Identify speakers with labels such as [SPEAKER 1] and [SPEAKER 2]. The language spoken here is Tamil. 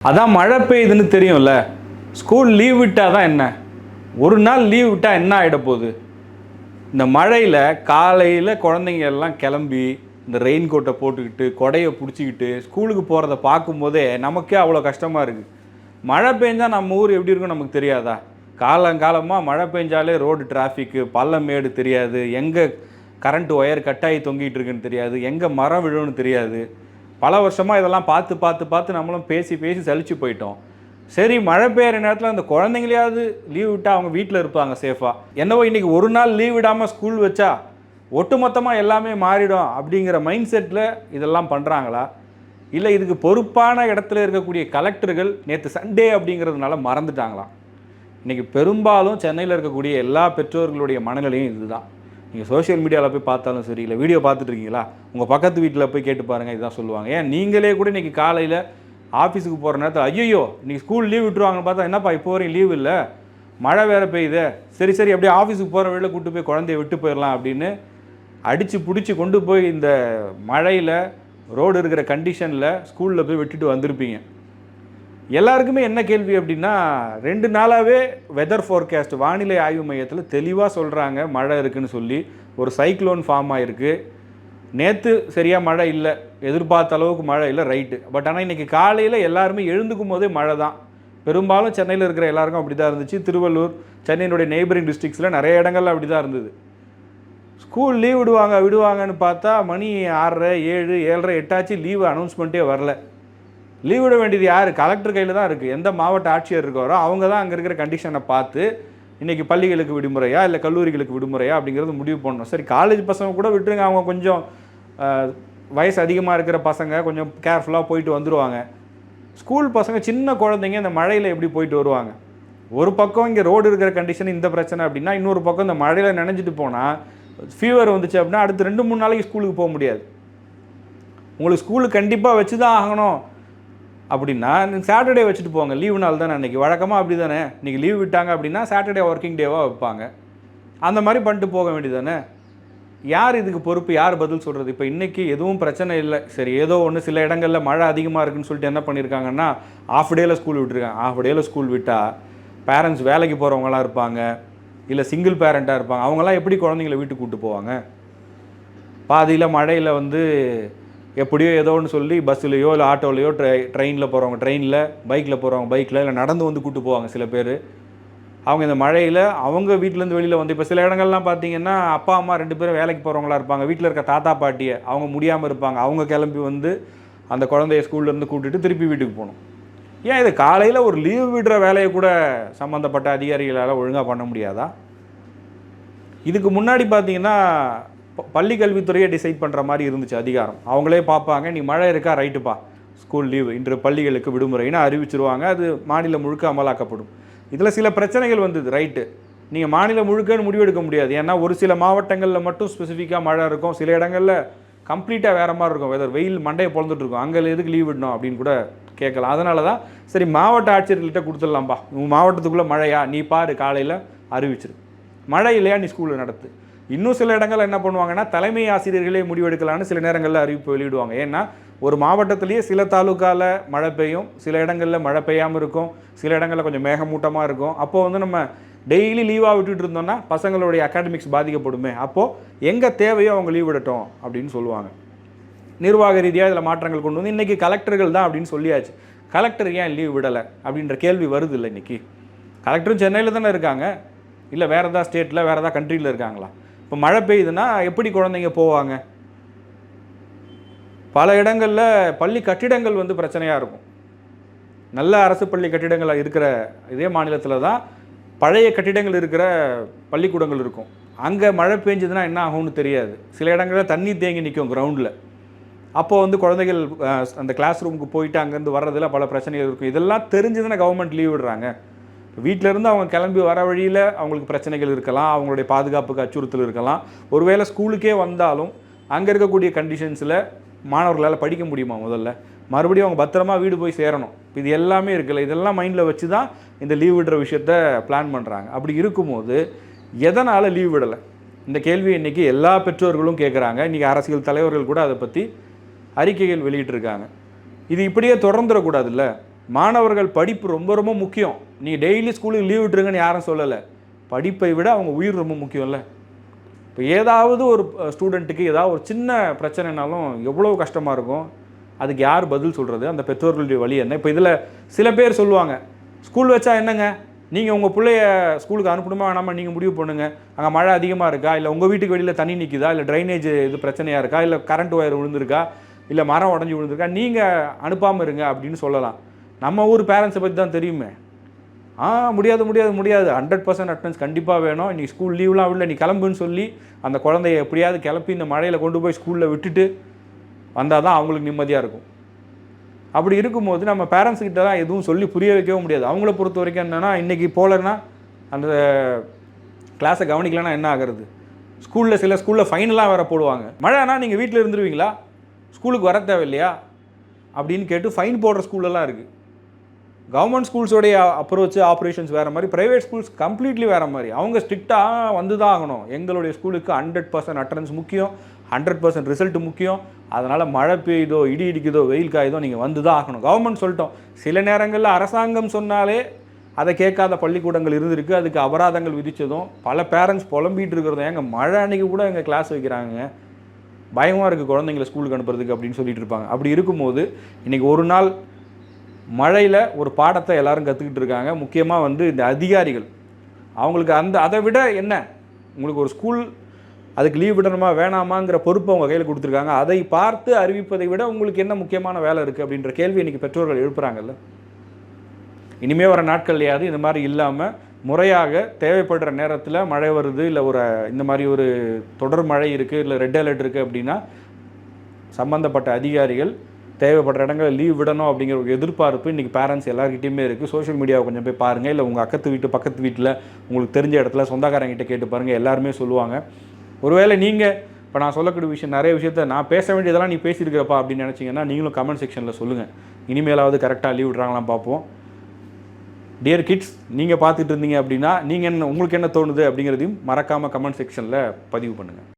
[SPEAKER 1] அதான் மழை பெய்யுதுன்னு தெரியும்ல. ஸ்கூல் லீவ் விட்டால் தான் என்ன, ஒரு நாள் லீவ் விட்டால் என்ன ஆகிட போகுது? இந்த மழையில் காலையில் குழந்தைங்க எல்லாம் கிளம்பி இந்த ரெயின் கோட்டை போட்டுக்கிட்டு கொடையை பிடிச்சிக்கிட்டு ஸ்கூலுக்கு போகிறத பார்க்கும்போதே நமக்கே அவ்வளோ கஷ்டமாக இருக்குது. மழை பெஞ்சால் நம்ம ஊர் எப்படி இருக்கும் நமக்கு தெரியாதா? காலங்காலமாக மழை பெஞ்சாலே ரோடு டிராஃபிக்கு, பள்ளம் மேடு தெரியாது, எங்கே கரண்ட் ஒயர் கட்டாயி தொங்கிட்டு இருக்குன்னு தெரியாது, எங்கே மரம் விழுன்னு தெரியாது. பல வருஷமாக இதெல்லாம் பார்த்து பார்த்து பார்த்து நம்மளும் பேசி பேசி சலிச்சு போயிட்டோம். சரி, மழை பெய்கிற நேரத்தில் அந்த குழந்தைங்களையாவது லீவ் விட்டால் அவங்க வீட்டில் இருப்பாங்க சேஃபாக. என்னவோ இன்றைக்கி ஒரு நாள் லீவ் விடாமல் ஸ்கூல் வச்சா ஒட்டுமொத்தமாக எல்லாமே மாறிடும் அப்படிங்கிற மைண்ட் செட்டில் இதெல்லாம் பண்ணுறாங்களா? இல்லை இதுக்கு பொறுப்பான இடத்துல இருக்கக்கூடிய கலெக்டர்கள் நேற்று சண்டே அப்படிங்கிறதுனால மறந்துட்டாங்களா? இன்றைக்கி பெரும்பாலும் சென்னையில் இருக்கக்கூடிய எல்லா பெற்றோர்களுடைய மனநிலையும் இதுதான். நீங்கள் சோஷியல் மீடியாவில் போய் பார்த்தாலும் சரி, இல்லை வீடியோ பார்த்துட்ருக்கீங்களா, உங்கள் பக்கத்து வீட்டில் போய் கேட்டு பாருங்கள், இதுதான் சொல்லுவாங்க. ஏன் நீங்களே கூட இன்றைக்கி காலையில் ஆஃபீஸுக்கு போகிற நேரத்தில் ஐயோ இன்றைக்கி ஸ்கூல் லீவ் விட்டுருவாங்கன்னு பார்த்தா, என்னப்பா இப்போ வரையும் லீவ் இல்லை, மழை வேறு பெய்யுது, சரி சரி அப்படியே ஆஃபீஸுக்கு போகிற வேலை கூப்பிட்டு போய் குழந்தைய விட்டு போயிடலாம் அப்படின்னு அடித்து பிடிச்சி கொண்டு போய் இந்த மழையில் ரோடு இருக்கிற கண்டிஷனில் ஸ்கூலில் போய் விட்டுட்டு வந்திருப்பீங்க. எல்லாருக்குமே என்ன கேள்வி அப்படின்னா, 2 நாளாகவே வெதர் ஃபோர்காஸ்ட் வானிலை ஆய்வு மையத்தில் தெளிவாக சொல்கிறாங்க மழை இருக்குதுன்னு சொல்லி. ஒரு சைக்ளோன் ஃபார்ம் ஆகிருக்கு. நேற்று சரியாக மழை இல்லை, எதிர்பார்த்த அளவுக்கு மழை இல்லை, ரைட்டு. பட் ஆனால் இன்றைக்கி காலையில் எல்லாருமே எழுந்துக்கும் போதே மழை தான். பெரும்பாலும் சென்னையில் இருக்கிற எல்லாருக்கும் அப்படி தான் இருந்துச்சு. திருவள்ளூர், சென்னையினுடைய நெய்பரிங் டிஸ்ட்ரிக்ஸில் நிறைய இடங்கள்ல அப்படி தான் இருந்தது. ஸ்கூல் லீவ் விடுவாங்கன்னு பார்த்தா மணி 6:30, 7, 7:30, 8 ஆச்சு, லீவு அனௌன்ஸ்மெண்ட்டே வரல. லீவ் விட வேண்டியது யார்? கலெக்டர் கையில் தான் இருக்குது. எந்த மாவட்ட ஆட்சியர் இருக்காரோ அவங்க தான் அங்கே இருக்கிற கண்டிஷனை பார்த்து இன்றைக்கி பள்ளிகளுக்கு விடுமுறையா இல்லை கல்லூரிகளுக்கு விடுமுறையா அப்படிங்கிறது முடிவு பண்ணணும். சரி, காலேஜ் பசங்க கூட விட்டுருங்க, அவங்க கொஞ்சம் வயசு அதிகமாக இருக்கிற பசங்க கொஞ்சம் கேர்ஃபுல்லாக போயிட்டு வந்துடுவாங்க. ஸ்கூல் பசங்க, சின்ன குழந்தைங்க இந்த மழையில் எப்படி போயிட்டு வருவாங்க? ஒரு பக்கம் இங்கே ரோடு இருக்கிற கண்டிஷன் இந்த பிரச்சனை அப்படின்னா, இன்னொரு பக்கம் இந்த மழையில் நனைஞ்சிட்டு போனால் ஃபீவர் வந்துச்சு அப்படின்னா அடுத்து 2-3 நாளைக்கு ஸ்கூலுக்கு போக முடியாது. உங்களுக்கு ஸ்கூலுக்கு கண்டிப்பாக வச்சு தான் ஆகணும் அப்படின்னா சாட்டர்டே வச்சுட்டு போங்க, லீவு நாள் தானே. அன்றைக்கி வழக்கமாக அப்படி தானே, இன்றைக்கி லீவ் விட்டாங்க அப்படின்னா சாட்டர்டே ஒர்க்கிங் டேவாக வைப்பாங்க. அந்த மாதிரி பண்ணிட்டு போக வேண்டியதானே. யார் இதுக்கு பொறுப்பு? யார் பதில் சொல்கிறது? இப்போ இன்றைக்கி எதுவும் பிரச்சனை இல்லை, சரி ஏதோ ஒன்று சில இடங்களில் மழை அதிகமாக இருக்குதுன்னு சொல்லிட்டு என்ன பண்ணியிருக்காங்கன்னா ஆஃப் டேயில் ஸ்கூல் விட்டுருக்காங்க. ஆஃப் டேயில் ஸ்கூல் விட்டால் பேரண்ட்ஸ் வேலைக்கு போகிறவங்களாம் இருப்பாங்க, இல்லை சிங்கிள் பேரண்ட்டாக இருப்பாங்க, அவங்களாம் எப்படி குழந்தைங்கள வீட்டுக்கு கூப்பிட்டு போவாங்க? பாதியில் மழையில் எப்படியோ ஏதோ ஒன்று சொல்லி பஸ்ஸுலையோ இல்லை ஆட்டோலையோ ட்ரெயினில் போகிறவங்க ட்ரெயினில், பைக்கில் போகிறவங்க பைக்கில், இல்லை நடந்து கூப்பிட்டு போவாங்க சில பேர். அவங்க இந்த மழையில் அவங்க வீட்டிலேருந்து வெளியில் இப்போ சில இடங்கள்லாம் பார்த்தீங்கன்னா அப்பா அம்மா 2 பேரும் வேலைக்கு போகிறவங்களா இருப்பாங்க, வீட்டில் இருக்க தாத்தா பாட்டியை அவங்க முடியாமல் இருப்பாங்க, அவங்க கிளம்பி அந்த குழந்தைய ஸ்கூல்லேருந்து கூப்பிட்டுட்டு திருப்பி வீட்டுக்கு போகணும். ஏன் இது காலையில் ஒரு லீவ் விடுற வேலையை கூட சம்மந்தப்பட்ட அதிகாரிகளால் ஒழுங்காக பண்ண முடியாதா? இதுக்கு முன்னாடி பார்த்தீங்கன்னா பள்ளி கல்வித்துறையை டிசைட் பண்ணுற மாதிரி இருந்துச்சு அதிகாரம். அவங்களே பார்ப்பாங்க, நீ மழை இருக்கா, ரைட்டுப்பா ஸ்கூல் லீவு, இன்று பள்ளிகளுக்கு விடுமுறைன்னு அறிவிச்சிருவாங்க. அது மாநிலம் முழுக்க அமலாக்கப்படும். இதில் சில பிரச்சனைகள் வந்தது, ரைட்டு. நீங்கள் மாநிலம் முழுக்கன்னு முடிவெடுக்க முடியாது. ஏன்னா ஒரு சில மாவட்டங்களில் மட்டும் ஸ்பெசிஃபிக்காக மழை இருக்கும், சில இடங்களில் கம்ப்ளீட்டாக வேறு மாதிரி இருக்கும், வெதர் வெயில் மண்டையை பொழந்துட்டுருக்கும், அங்கே எதுக்கு லீவ் விடணும் அப்படின்னு கூட கேட்கலாம். அதனால தான் சரி மாவட்ட ஆட்சியர்கள்ட்ட கொடுத்துடலாம்ப்பா, உங்கள் மாவட்டத்துக்குள்ளே மழையா நீ பாரு, காலையில் அறிவிச்சிரு, மழை இல்லையா நீ ஸ்கூலில் நடத்து. இன்னும் சில இடங்கள் என்ன பண்ணுவாங்கன்னா தலைமை ஆசிரியர்களே முடிவெடுக்கலான்னு சில நேரங்களில் அறிவிப்பு வெளியிடுவாங்க. ஏன்னா ஒரு மாவட்டத்திலேயே சில தாலுக்காவில் மழை பெய்யும், சில இடங்களில் மழை பெய்யாமல் இருக்கும், சில இடங்களில் கொஞ்சம் மேகமூட்டமாக இருக்கும். அப்போது நம்ம டெய்லி லீவாக விட்டுட்டு இருந்தோம்னா பசங்களுடைய அகாடமிக்ஸ் பாதிக்கப்படுமே, அப்போது எங்கே தேவையோ அவங்க லீவ் விடட்டும் அப்படின்னு சொல்லுவாங்க. நிர்வாக ரீதியாக இதில் மாற்றங்கள் கொண்டு வந்து இன்றைக்கி கலெக்டர்கள் தான் அப்படின்னு சொல்லியாச்சு. கலெக்டர் ஏன் லீவ் விடலை அப்படின்ற கேள்வி வருது இல்லை. இன்றைக்கி கலெக்டரும் சென்னையில் தானே இருக்காங்க, இல்லை வேறு ஏதாவது ஸ்டேட்டில் வேறு ஏதாவது கண்ட்ரியில் இருக்காங்களா? இப்போ மழை பெய்யுதுன்னா எப்படி குழந்தைங்க போவாங்க? பல இடங்களில் பள்ளி கட்டிடங்கள் பிரச்சனையாக இருக்கும். நல்ல அரசு பள்ளி கட்டிடங்கள் இருக்கிற இதே மாநிலத்தில் தான் பழைய கட்டிடங்கள் இருக்கிற பள்ளிக்கூடங்கள் இருக்கும். அங்கே மழை பெஞ்சதுன்னா என்ன ஆகும்னு தெரியாது. சில இடங்களில் தண்ணி தேங்கி நிற்கும் கிரவுண்டில். அப்போது குழந்தைகள் அந்த கிளாஸ் ரூமுக்கு போயிட்டு அங்கேருந்து வர்றதில் பல பிரச்சனைகள் இருக்கும். இதெல்லாம் தெரிஞ்சுதானே கவர்மெண்ட் லீவ் விடுறாங்க. வீட்டிலேருந்து அவங்க கிளம்பி வர வழியில் அவங்களுக்கு பிரச்சனைகள் இருக்கலாம், அவங்களுடைய பாதுகாப்புக்கு அச்சுறுத்தல் இருக்கலாம். ஒருவேளை ஸ்கூலுக்கே வந்தாலும் அங்கே இருக்கக்கூடிய கண்டிஷன்ஸில் மாணவர்களால் படிக்க முடியுமா? முதல்ல மறுபடியும் அவங்க பத்திரமா வீடு போய் சேரணும். இது எல்லாமே இருக்குல்ல, இதெல்லாம் மைண்டில் வச்சு தான் இந்த லீவ் விடுற விஷயத்த பிளான் பண்ணுறாங்க. அப்படி இருக்கும்போது எதனால் லீவ் விடலை? இந்த கேள்வி இன்றைக்கி எல்லா பெற்றோர்களும் கேட்குறாங்க. இன்றைக்கி அரசியல் தலைவர்கள் கூட அதை பற்றி அறிக்கைகள் வெளியிட்டிருக்காங்க. இது இப்படியே தொடர்ந்துடக்கூடாதுல்ல. மாணவர்கள் படிப்பு ரொம்ப ரொம்ப முக்கியம். நீ டெய்லி ஸ்கூலுக்கு லீவ் விட்டுருங்கன்னு யாரும் சொல்லலை. படிப்பை விட அவங்க உயிர் ரொம்ப முக்கியம்ல. இப்போ ஏதாவது ஒரு ஸ்டூடெண்ட்டுக்கு ஏதாவது ஒரு சின்ன பிரச்சனைனாலும் எவ்வளோ கஷ்டமாக இருக்கும். அதுக்கு யார் பதில் சொல்கிறது? அந்த பெற்றோர்களுடைய வழி என்ன? இப்போ இதில் சில பேர் சொல்லுவாங்க, ஸ்கூல் வச்சா என்னங்க, நீங்கள் உங்கள் பிள்ளைய ஸ்கூலுக்கு அனுப்பணுமா வேணாமா நீங்கள் முடிவு பண்ணுங்க. அங்கே மழை அதிகமாக இருக்கா, இல்லை உங்கள் வீட்டுக்கு வெளியில் தண்ணி நிற்குதா, இல்லை ட்ரைனேஜ் இது பிரச்சனையாக இருக்கா, இல்லை கரண்ட் ஒயர் விழுந்திருக்கா, இல்லை மரம் உடஞ்சி விழுந்திருக்கா, நீங்கள் அனுப்பாமல் இருங்க அப்படின்னு சொல்லலாம். நம்ம ஊர் பேரண்ட்ஸை பற்றி தான் தெரியுமே. முடியாது முடியாது முடியாது, 100% அட்டெண்டன்ஸ் கண்டிப்பாக வேணும், நீ ஸ்கூல் லீவ்லாம் இல்லை, நீ கிளம்புன்னு சொல்லி அந்த குழந்தைய எப்படியாவது கிளப்பி இந்த மழையில் கொண்டு போய் ஸ்கூலில் விட்டுட்டு வந்தால் தான் அவங்களுக்கு நிம்மதியாக இருக்கும். அப்படி இருக்கும்போது நம்ம பேரண்ட்ஸ் கிட்ட தான் எதுவும் சொல்லி புரிய வைக்கவும் முடியாது. அவங்கள பொறுத்த வரைக்கும் என்னென்னா, இன்றைக்கி போகலன்னா அந்த கிளாஸை கவனிக்கலன்னா என்ன ஆகிறது? ஸ்கூலில் சில ஸ்கூலில் ஃபைனெலாம் வேறு போடுவாங்க. மழைனா நீங்கள் வீட்டில் இருந்துருவீங்களா, ஸ்கூலுக்கு வர தேவையில்லையா அப்படின்னு கேட்டு ஃபைன் போடுற ஸ்கூலெல்லாம் இருக்குது. கவர்மெண்ட் ஸ்கூல்ஸோடைய அப்ரோச் ஆப்ரேஷன்ஸ் வேறு மாதிரி, ப்ரைவேட் ஸ்கூல்ஸ் கம்ப்ளீட்லி வேறு மாதிரி. அவங்க ஸ்ட்ரிக்டாக வந்து தான் ஆகணும். எங்களுடைய ஸ்கூலுக்கு 100% அட்டெண்டன்ஸ் முக்கியம், 100% ரிசல்ட் முக்கியம். அதனால் மழை பெய்யுதோ, இடி இடிக்குதோ, வெயில் காயுதோ, நீங்கள் வந்து தான் ஆகணும். கவர்மெண்ட் சொல்லிட்டோம். சில நேரங்களில் அரசாங்கம் சொன்னாலே அதை கேட்காத பள்ளிக்கூடங்கள் இருந்திருக்கு. அதுக்கு அபராதங்கள் விதித்ததும் பல பேரண்ட்ஸ் புலம்பிகிட்டு இருக்கிறதும், ஏங்க மழை அன்றைக்கி கூட எங்கள் கிளாஸ் வைக்கிறாங்க, பயமாக இருக்குது குழந்தைங்களை ஸ்கூலுக்கு அனுப்புறதுக்கு அப்படின்னு சொல்லிட்டு இருப்பாங்க. அப்படி இருக்கும்போது இன்றைக்கி ஒரு நாள் மழையில் ஒரு பாடத்தை எல்லோரும் கற்றுக்கிட்டு இருக்காங்க. முக்கியமாக வந்து இந்த அதிகாரிகள் அவங்களுக்கு அதை விட என்ன, உங்களுக்கு ஒரு ஸ்கூல் அதுக்கு லீவ் விடணுமா வேணாமாங்கிற பொறுப்பு அவங்க கையில் கொடுத்துருக்காங்க. அதை பார்த்து அறிவிப்பதை விட உங்களுக்கு என்ன முக்கியமான வேலை இருக்குது அப்படின்ற கேள்வி இன்றைக்கி பெற்றோர்கள் எழுப்புறாங்கல்ல. இனிமேல் வர நாட்கள்லையாவது இந்த மாதிரி இல்லாமல் முறையாக தேவைப்படுற நேரத்தில் மழை வருது, இல்லை இந்த மாதிரி ஒரு தொடர் மழை இருக்குது, இல்லை ரெட் அலர்ட் இருக்குது அப்படின்னா சம்மந்தப்பட்ட அதிகாரிகள் தேவைப்படுற இடங்களில் லீவ் விடணும் அப்படிங்கிற ஒரு எதிர்பார்ப்பு இன்றைக்கி பேரண்ட்ஸ் எல்லாருக்கிட்டையுமே இருக்குது. சோஷியல் மீடியாவை கொஞ்சம் போய் பாருங்கள், இல்லை உங்கள் பக்கத்து வீட்டில் உங்களுக்கு தெரிஞ்ச இடத்துல சொந்தக்காரங்கிட்ட கேட்டு பாருங்கள், எல்லாருமே சொல்லுவாங்க. ஒருவேளை நீங்கள் இப்போ நான் சொல்லக்கூடிய விஷயம், நிறைய விஷயத்த நான் பேச வேண்டியதெல்லாம் நீ பேசியிருக்கிறப்பா அப்படின்னு நினச்சிங்கன்னா நீங்களும் கமெண்ட் செக்ஷனில் சொல்லுங்கள். இனிமேலாவது கரெக்டாக லீவ் விட்றாங்களாம் பார்ப்போம். டியர் கிட்ஸ், நீங்கள் பார்த்துட்டு இருந்தீங்க அப்படின்னா உங்களுக்கு என்ன தோணுது அப்படிங்கிறதையும் மறக்காமல் கமெண்ட் செக்ஷனில் பதிவு பண்ணுங்கள்.